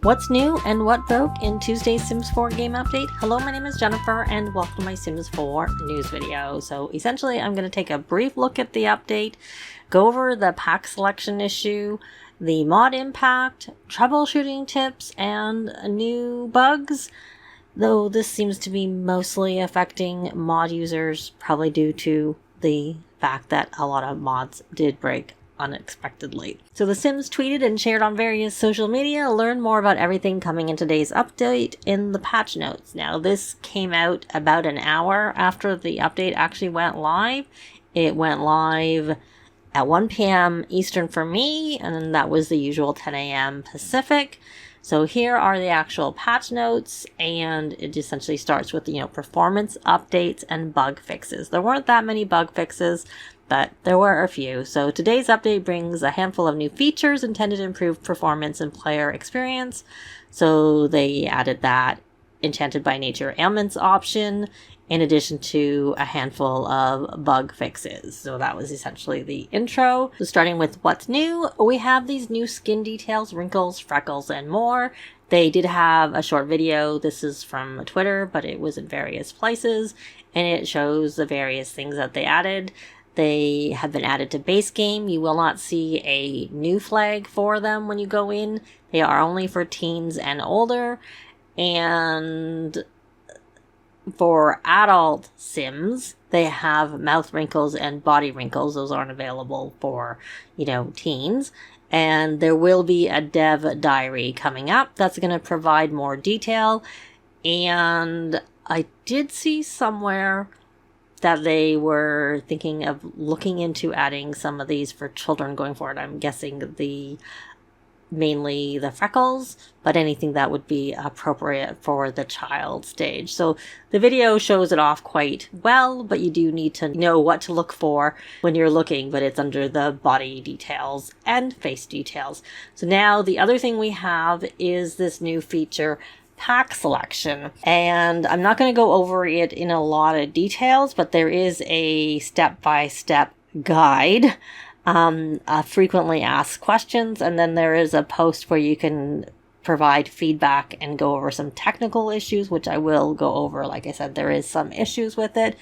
What's new and what broke in Tuesday's Sims 4 game update? Hello, my name is Jennifer and welcome to my Sims 4 news video. So essentially I'm going to take a brief look at the update, go over the pack selection issue, the mod impact, troubleshooting tips, and new bugs. Though this seems to be mostly affecting mod users, probably due to the fact that a lot of mods did break unexpectedly. So The Sims tweeted and shared on various social media. Learn more about everything coming in today's update in the patch notes. Now this came out about an hour after the update actually went live. It went live at 1 p.m. Eastern for me, and then that was the usual 10 a.m. Pacific. So here are the actual patch notes, and it essentially starts with, performance updates and bug fixes. There weren't that many bug fixes, but there were a few. So today's update brings a handful of new features intended to improve performance and player experience. So they added that Enchanted by Nature Elements option, in addition to a handful of bug fixes. So that was essentially the intro. So starting with what's new, we have these new skin details, wrinkles, freckles, and more. They did have a short video. This is from Twitter, but it was in various places, and it shows the various things that they added. They have been added to base game. You will not see a new flag for them when you go in. They are only for teens and older. And for adult Sims, they have mouth wrinkles and body wrinkles. Those aren't available for, teens. And there will be a dev diary coming up that's going to provide more detail. And I did see somewhere that they were thinking of looking into adding some of these for children going forward. I'm guessing mainly the freckles, but anything that would be appropriate for the child stage. So the video shows it off quite well, but you do need to know what to look for when you're looking, but it's under the body details and face details. So now the other thing we have is this new feature, pack selection, and I'm not going to go over it in a lot of details, but there is a step-by-step guide, frequently asked questions, and then there is a post where you can provide feedback and go over some technical issues, which I will go over. Like I said, there is some issues with it,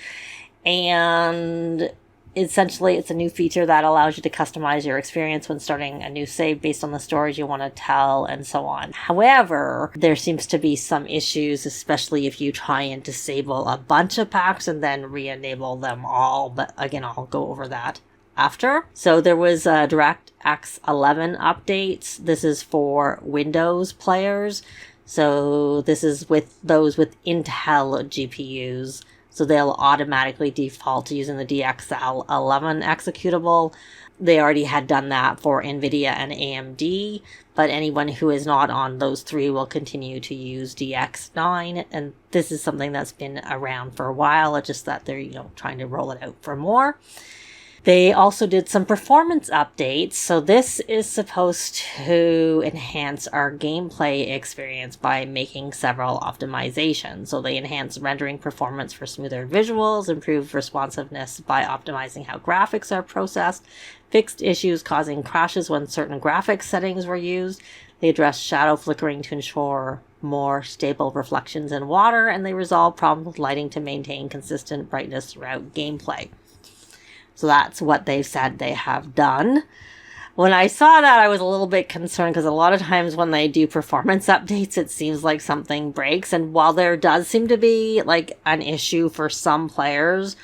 and essentially it's a new feature that allows you to customize your experience when starting a new save based on the stories you want to tell and so on. However, there seems to be some issues, especially if you try and disable a bunch of packs and then re-enable them all. But again, I'll go over that after. So there was a DirectX 11 updates. This is for Windows players. So this is with those with Intel GPUs. So they'll automatically default to using the DXL 11 executable. They already had done that for NVIDIA and AMD, but anyone who is not on those three will continue to use DX9. And this is something that's been around for a while. It's just that they're, trying to roll it out for more. They also did some performance updates. So this is supposed to enhance our gameplay experience by making several optimizations. So they enhance rendering performance for smoother visuals, improved responsiveness by optimizing how graphics are processed, fixed issues causing crashes when certain graphics settings were used. They addressed shadow flickering to ensure more stable reflections in water, and they resolved problems with lighting to maintain consistent brightness throughout gameplay. So that's what they've said they have done. When I saw that, I was a little bit concerned because a lot of times when they do performance updates, it seems like something breaks. And while there does seem to be like an issue for some players,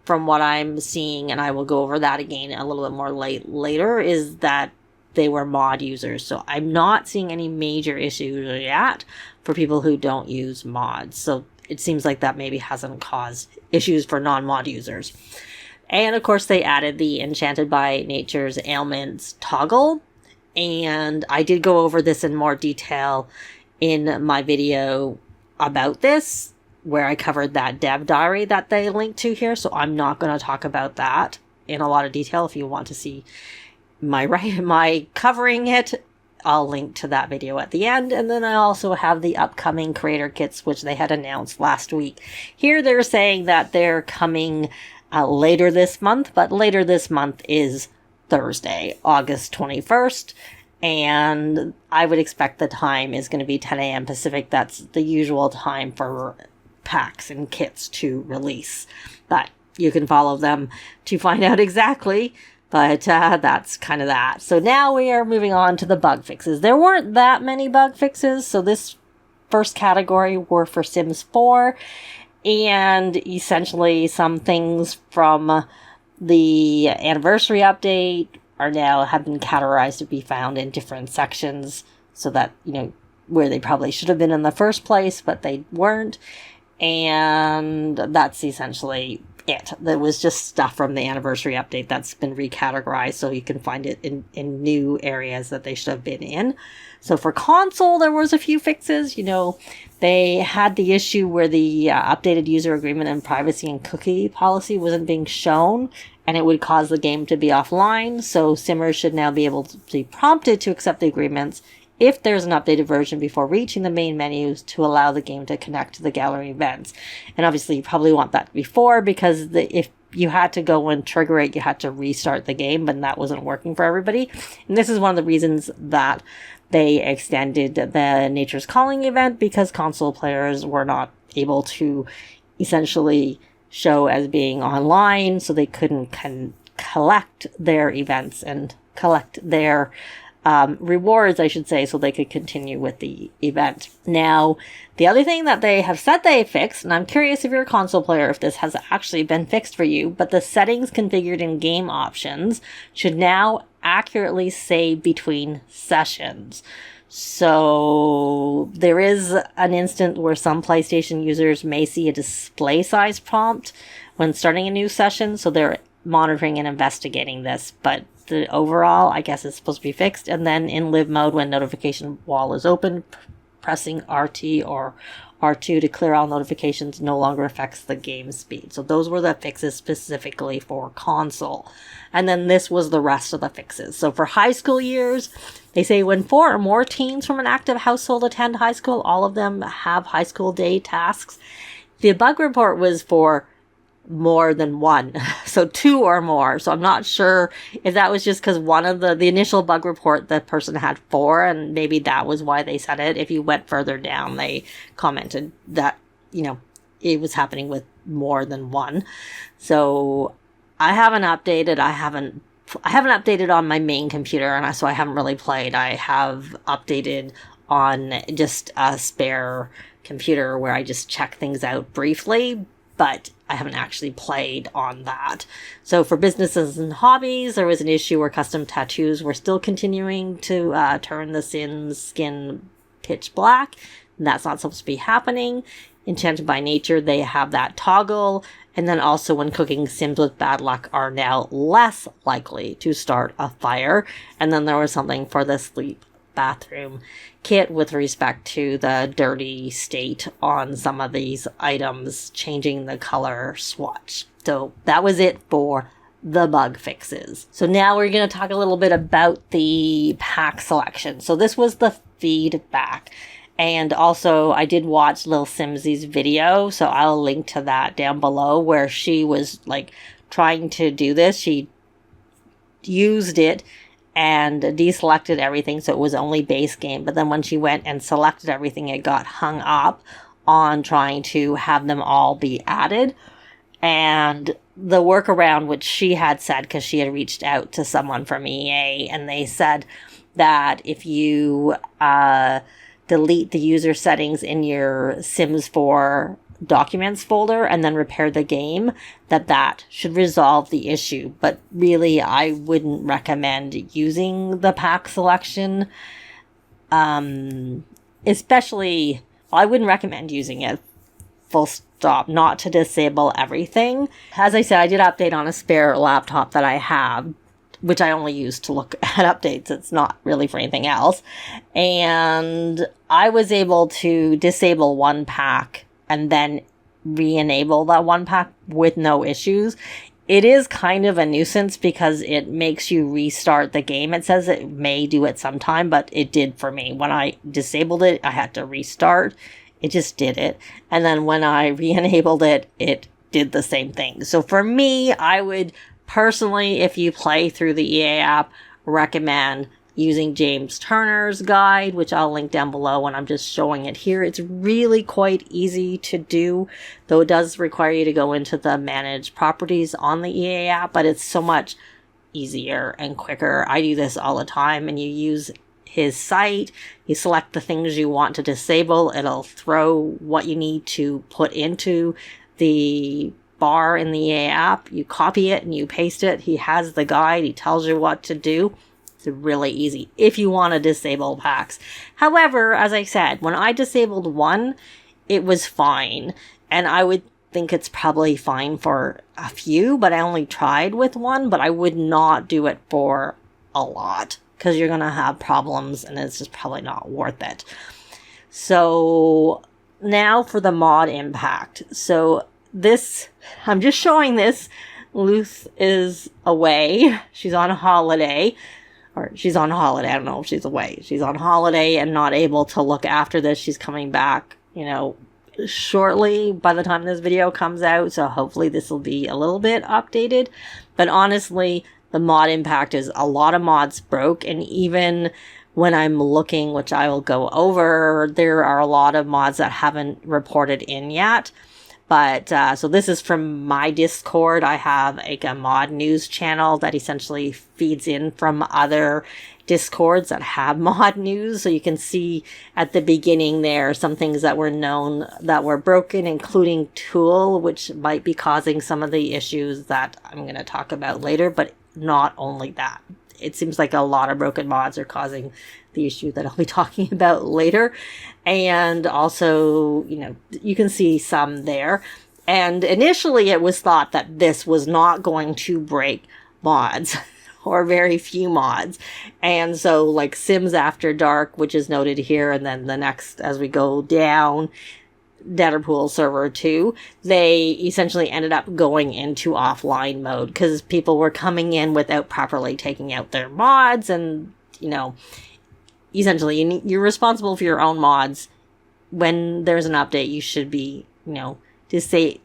from what I'm seeing, and I will go over that again a little bit more later, is that they were mod users. So I'm not seeing any major issues yet for people who don't use mods. So it seems like that maybe hasn't caused issues for non-mod users. And of course, they added the Enchanted by Nature's Ailments toggle. And I did go over this in more detail in my video about this, where I covered that dev diary that they linked to here. So I'm not going to talk about that in a lot of detail. If you want to see my covering it, I'll link to that video at the end. And then I also have the upcoming creator kits, which they had announced last week. Here they're saying that they're coming later this month, but later this month is Thursday, August 21st. and I would expect the time is going to be 10 a.m. Pacific. That's the usual time for packs and kits to release. But you can follow them to find out exactly. But that's kind of that. So now we are moving on to the bug fixes. There weren't that many bug fixes. So this first category were for Sims 4. And essentially some things from the anniversary update have been categorized to be found in different sections. So that, where they probably should have been in the first place, but they weren't. And that's essentially it. There was just stuff from the anniversary update that's been recategorized, so you can find it in new areas that they should have been in. So for console, there was a few fixes. They had the issue where the updated user agreement and privacy and cookie policy wasn't being shown, and it would cause the game to be offline. So simmers should now be able to be prompted to accept the agreements if there's an updated version before reaching the main menus to allow the game to connect to the gallery events. And obviously you probably want that before, because if you had to go and trigger it, you had to restart the game, but that wasn't working for everybody. And this is one of the reasons that they extended the Nature's Calling event, because console players were not able to essentially show as being online, so they couldn't collect their events and collect their rewards, I should say, so they could continue with the event. Now, the other thing that they have said they fixed, and I'm curious if you're a console player if this has actually been fixed for you, but the settings configured in game options should now accurately save between sessions. So there is an instance where some PlayStation users may see a display size prompt when starting a new session, so they're monitoring and investigating this, but the overall, I guess, it's supposed to be fixed. And then in live mode, when notification wall is open, pressing RT or R2 to clear all notifications no longer affects the game speed. So those were the fixes specifically for console. And then this was the rest of the fixes. So for high school years, they say when 4 or more teens from an active household attend high school, all of them have high school day tasks. The bug report was for more than one, so 2 or more. So I'm not sure if that was just because one of the initial bug report, the person had 4, and maybe that was why they said it. If you went further down, they commented that it was happening with more than one. So I haven't updated. I haven't updated on my main computer, and so I haven't really played. I have updated on just a spare computer where I just check things out briefly, but I haven't actually played on that. So for businesses and hobbies, there was an issue where custom tattoos were still continuing to turn the Sims skin pitch black. And that's not supposed to be happening. Enchanted by Nature, they have that toggle. And then also when cooking, Sims with bad luck are now less likely to start a fire. And then there was something for the sleep bathroom kit with respect to the dirty state on some of these items, changing the color swatch. So that was it for the bug fixes. So now we're going to talk a little bit about the pack selection. So this was the feedback. And also I did watch Lil Simsy's video, so I'll link to that down below, where she was trying to do this. She used it and deselected everything, so it was only base game. But then when she went and selected everything, it got hung up on trying to have them all be added. And the workaround, which she had said, because she had reached out to someone from EA, and they said that if you delete the user settings in your Sims 4 documents folder and then repair the game, that should resolve the issue. But really, I wouldn't recommend using the pack selection, especially, I wouldn't recommend using it full stop, not to disable everything. As I said, I did update on a spare laptop that I have, which I only use to look at updates. It's not really for anything else. And I was able to disable one pack and then re-enable that one pack with no issues. It is kind of a nuisance because it makes you restart the game. It says it may do it sometime, but it did for me. When I disabled it, I had to restart. It just did it. And then when I re-enabled it, it did the same thing. So for me, I would personally, if you play through the EA app, recommend using James Turner's guide, which I'll link down below when I'm just showing it here. It's really quite easy to do, though it does require you to go into the manage properties on the EA app, but it's so much easier and quicker. I do this all the time, and you use his site, you select the things you want to disable, it'll throw what you need to put into the bar in the EA app, you copy it and you paste it. He has the guide, he tells you what to do. It's really easy if you want to disable packs. However, as I said, when I disabled one, it was fine, and I would think it's probably fine for a few, but I only tried with one, but I would not do it for a lot, because you're going to have problems and it's just probably not worth it. So now for the mod impact. So this, I'm just showing this. Luth is away. She's on holiday. Or she's on holiday. I don't know if she's away. She's on holiday and not able to look after this. She's coming back, shortly by the time this video comes out. So hopefully this will be a little bit updated. But honestly, the mod impact is a lot of mods broke. And even when I'm looking, which I will go over, there are a lot of mods that haven't reported in yet. But so this is from my Discord. I have a mod news channel that essentially feeds in from other Discords that have mod news. So you can see at the beginning there some things that were known that were broken, including Tool, which might be causing some of the issues that I'm going to talk about later. But not only that, it seems like a lot of broken mods are causing the issue that I'll be talking about later. And also, you can see some there. And initially it was thought that this was not going to break mods or very few mods. And so like Sims After Dark, which is noted here, and then the next, as we go down, Deadpool server 2, they essentially ended up going into offline mode because people were coming in without properly taking out their mods. And, essentially you're responsible for your own mods. When there's an update, you should be,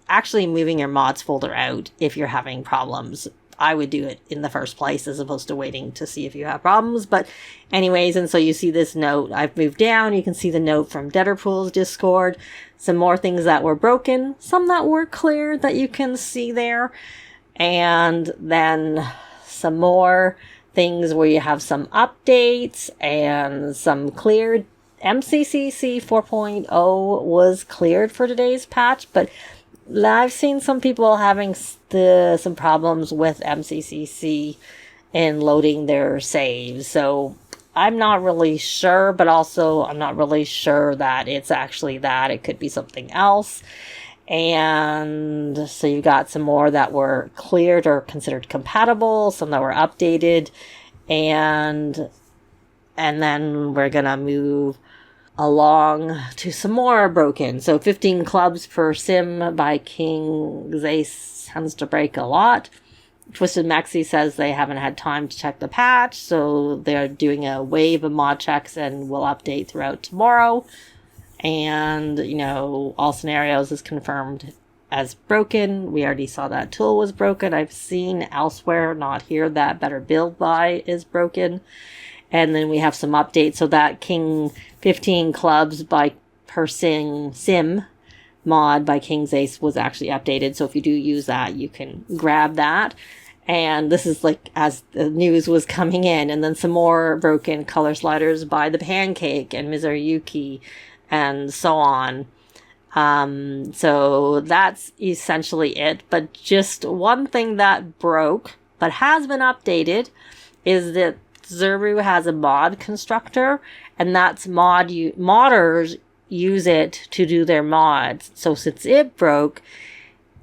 actually moving your mods folder out if you're having problems. I would do it in the first place as opposed to waiting to see if you have problems. But anyways, and so you see this note. I've moved down. You can see the note from Deadpool's Discord. Some more things that were broken. Some that were cleared that you can see there. And then some more things where you have some updates and some cleared. MCCC 4.0 was cleared for today's patch, but I've seen some people having some problems with MCCC in loading their saves. So I'm not really sure, but also I'm not really sure that it's actually that. It could be something else. And so you got some more that were cleared or considered compatible, some that were updated, and then we're gonna move along to some more broken. So 15 clubs per sim by King Zace tends to break a lot. Twisted Maxi says they haven't had time to check the patch, so they're doing a wave of mod checks and will update throughout tomorrow. And, all scenarios is confirmed as broken. We already saw that Tool was broken. I've seen elsewhere, not here, that Better Build By is broken. And then we have some updates. So that King 15 clubs by per sim mod by King's Ace was actually updated. So if you do use that, you can grab that. And this is like as the news was coming in. And then some more broken color sliders by the Pancake and Mizuyuki and so on. So that's essentially it. But just one thing that broke, but has been updated, is that Zuru has a mod constructor, and that's modders use it to do their mods. So since it broke,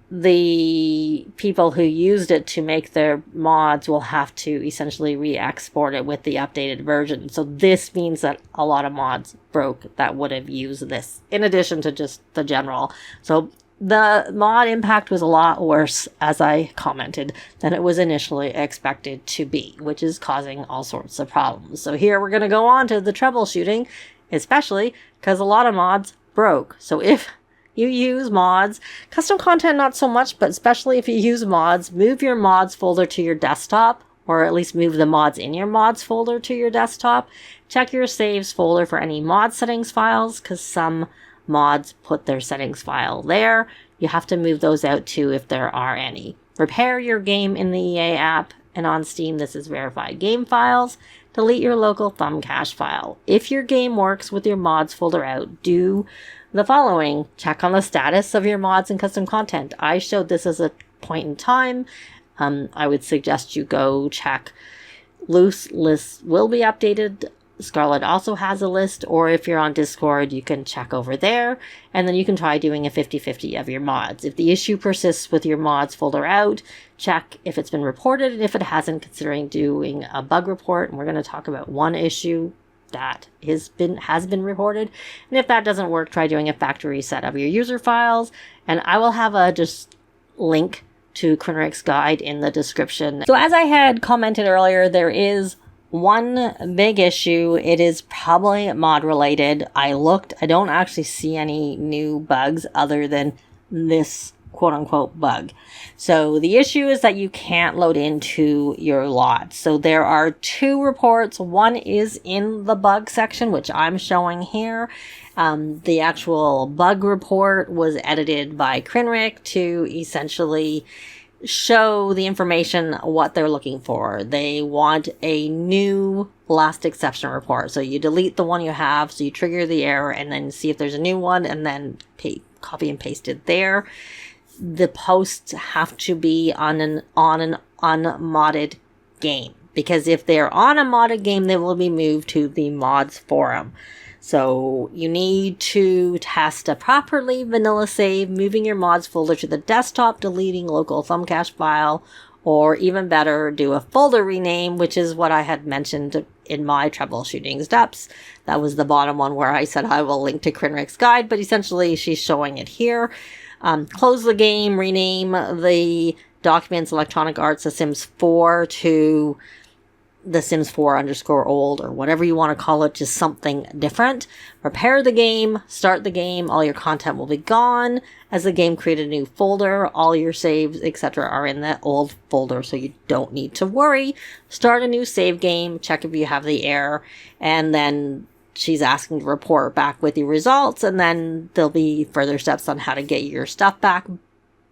the people who used it to make their mods will have to essentially re-export it with the updated version. So this means that a lot of mods broke that would have used this, in addition to just the general. So the mod impact was a lot worse, as I commented, than it was initially expected to be, which is causing all sorts of problems. So here we're going to go on to the troubleshooting, especially because a lot of mods broke. So if you use mods, custom content not so much, but especially if you use mods, move your mods folder to your desktop or at least move the mods in your mods folder to your desktop. Check your saves folder for any mod settings files, because some mods put their settings file there. You have to move those out too if there are any. Repair your game in the EA app, and on Steam this is verified game files. Delete your local thumb cache file. If your game works with your mods folder out, do the following. Check on the status of your mods and custom content. I showed this as a point in time. I would suggest you go check. Loose lists will be updated. Scarlett also has a list, or if you're on Discord, you can check over there, and then you can try doing a 50-50 of your mods. If the issue persists with your mods folder out, check if it's been reported, and if it hasn't, considering doing a bug report. And we're going to talk about one issue that has been reported, and if that doesn't work, try doing a factory reset of your user files. And I will have a just link to Krinrik's guide in the description. So as I had commented earlier, there is one big issue. It is probably mod related. I looked, I don't actually see any new bugs other than this quote unquote bug. So the issue is that you can't load into your lots. So there are two reports. One is in the bug section, which I'm showing here. The actual bug report was edited by Krinrik to essentially show the information what they're looking for. They want a new last exception report. So you delete the one you have, so you trigger the error and then see if there's a new one, and then copy and paste it there. The posts have to be on an unmodded game, because if they're on a modded game, they will be moved to the mods forum. So you need to test a properly vanilla save, moving your mods folder to the desktop, deleting local thumb cache file, or even better, do a folder rename, which is what I had mentioned in my troubleshooting steps. That was the bottom one where I said I will link to Krinrik's guide, but essentially she's showing it here. Close the game, rename the documents Electronic Arts The Sims 4 to The Sims 4 _ or whatever you want to call it, just something different. Repair the game, start the game, all your content will be gone. As the game created a new folder, all your saves, etc. are in that old folder, so you don't need to worry. Start a new save game, check if you have the error, and then she's asking to report back with your results, and then there'll be further steps on how to get your stuff back.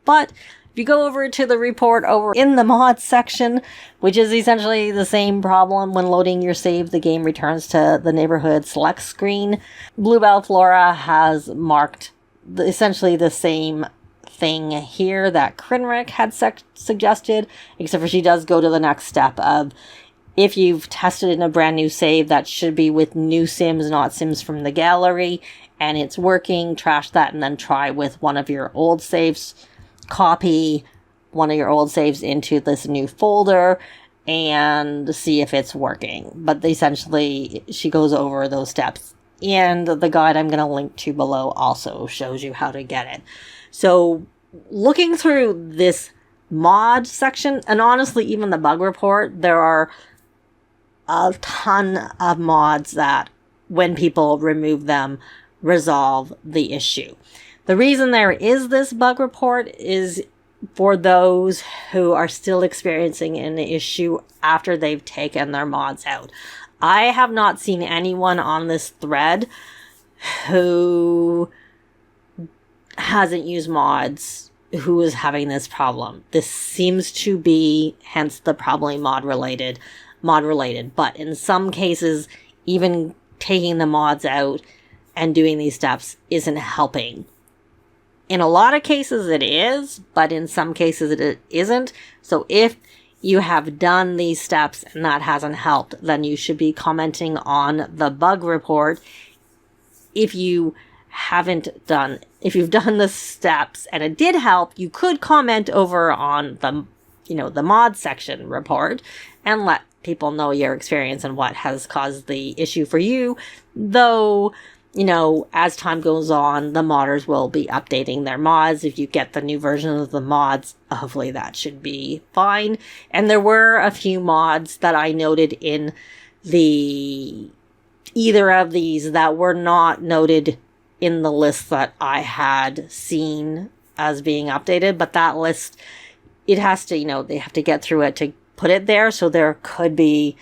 But if you go over to the report over in the mods section, which is essentially the same problem when loading your save, the game returns to the neighborhood select screen. Bluebell Flora has marked essentially the same thing here that Krinrik had suggested, except for she does go to the next step of, if you've tested in a brand new save, that should be with new Sims, not Sims from the gallery, and it's working, trash that and then try with one of your old saves. Copy one of your old saves into this new folder and see if it's working. But essentially, she goes over those steps. And the guide I'm going to link to below also shows you how to get it. So looking through this mod section, and honestly, even the bug report, there are a ton of mods that, when people remove them, resolve the issue. The reason there is this bug report is for those who are still experiencing an issue after they've taken their mods out. I have not seen anyone on this thread who hasn't used mods who is having this problem. This seems to be, hence the probably mod related, but in some cases, even taking the mods out and doing these steps isn't helping. In a lot of cases it is, but in some cases it isn't. So if you have done these steps and that hasn't helped, then you should be commenting on the bug report. If you've done the steps and it did help, you could comment over on the mod section report and let people know your experience and what has caused the issue for you. Though, as time goes on, the modders will be updating their mods. If you get the new version of the mods, hopefully that should be fine. And there were a few mods that I noted in either of these that were not noted in the list that I had seen as being updated. But that list, it has to, they have to get through it to put it there, so there could be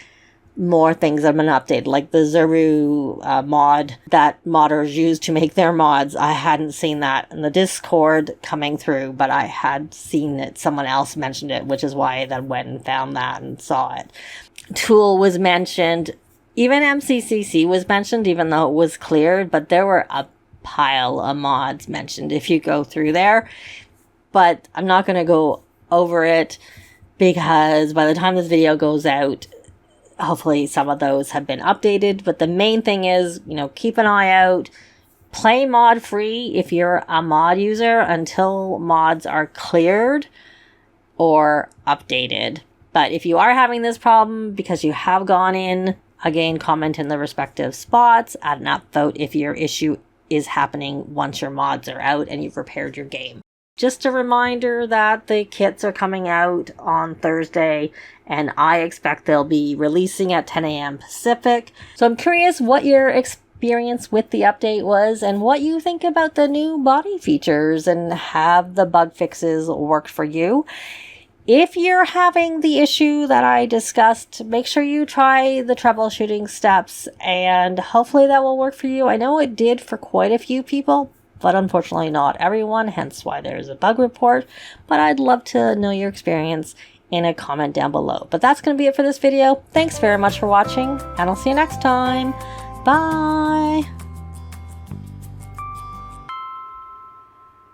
more things that have been updated, like the Zuru mod that modders use to make their mods. I hadn't seen that in the Discord coming through, but I had seen it. Someone else mentioned it, which is why I then went and found that and saw it. Tool was mentioned. Even MCCC was mentioned, even though it was cleared, but there were a pile of mods mentioned if you go through there. But I'm not going to go over it because by the time this video goes out, hopefully some of those have been updated. But the main thing is, keep an eye out. Play mod free if you're a mod user until mods are cleared or updated. But if you are having this problem because you have gone in, again, comment in the respective spots, add an upvote if your issue is happening once your mods are out and you've repaired your game. Just a reminder that the kits are coming out on Thursday, and I expect they'll be releasing at 10 a.m. Pacific. So I'm curious what your experience with the update was and what you think about the new body features, and have the bug fixes worked for you. If you're having the issue that I discussed, make sure you try the troubleshooting steps, and hopefully that will work for you. I know it did for quite a few people, but unfortunately not everyone, hence why there's a bug report. But I'd love to know your experience in a comment down below. But that's going to be it for this video. Thanks very much for watching, and I'll see you next time. Bye!